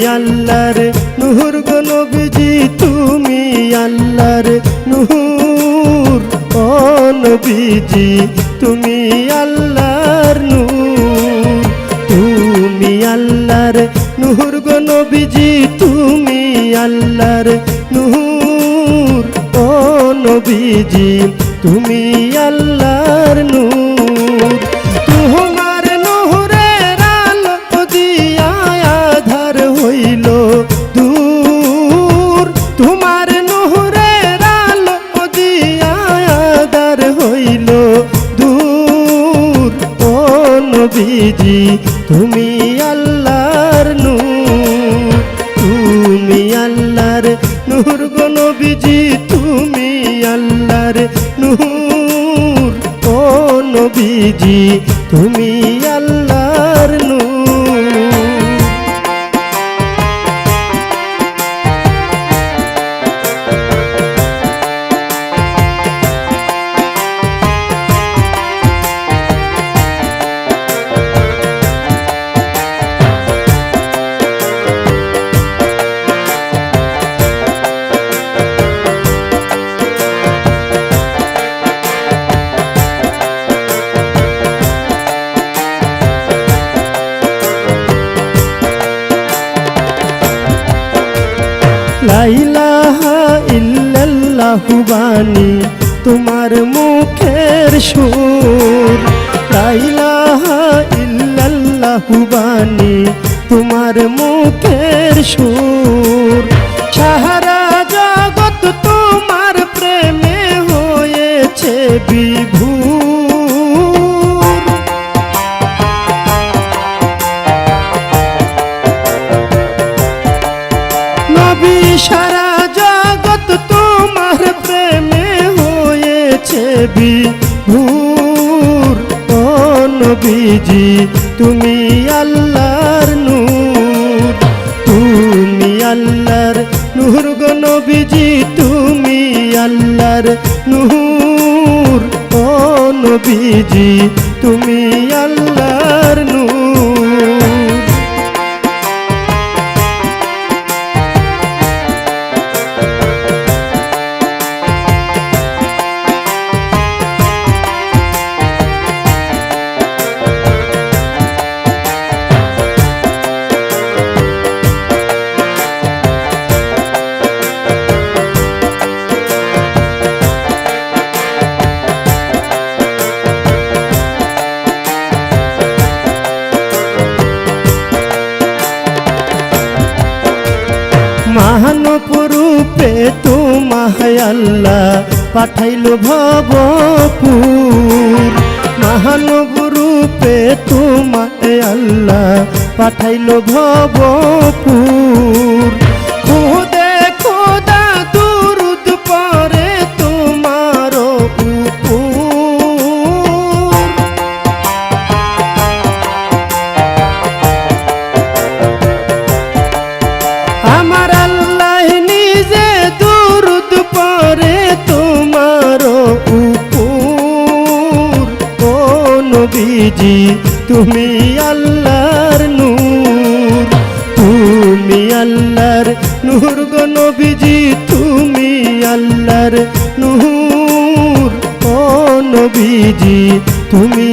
আল্লাহর নূর গো নবীজি তুমি আল্লাহর নূর ও নবীজি তুমি আল্লাহর নূর তুমি আল্লাহর নূর গো নবীজি তুমি আল্লাহর নূর ও নবীজি তুমি আল্লাহর নূর তোমার নূরের আলো দিয়া আধার হইল দূর তোমার নূরের আলো দিয়া আধার হইল দূর ও নবীজি তুমি আল্লাহর নূর তুমি আল্লাহর নূর গো নবীজি তুমি আল্লাহর নূর ও নবীজি তুমি আল্লাহর নূর লা ইলাহা ইল্লাল্লাহু বাণী তোমার মুখের সুর লা ইলাহা ইল্লাল্লাহু বাণী তোমার মুখের সুর সারা জগৎ তোমার প্রেমে হয়েছে বিভোর নবী সারা জগৎ তোমার প্রেমে হয়েছে বিভোর ও নবীজি তুমি আল্লাহর নূর তুমি আল্লাহর নূর গো নবীজি তুমি আল্লাহর নূর ও নবীজি তুমি আল্লাহর নূর মাহানপুরূপে তোমায় আল্লাহ পাঠাইল ভবপুর মাহানপুরূপে তোমায় আল্লাহ পাঠাইল ভবপুর খুদে খোদা দুরুদ পরে তোমার উপর আমার আল্লাহ নিজে দুরুদ পরে তোমার উপর ও নবীজি তুমি আল্লাহর নূর তুমি আল্লাহর নূর গো নবীজি তুমি আল্লাহর নূর ও নবীজি তুমি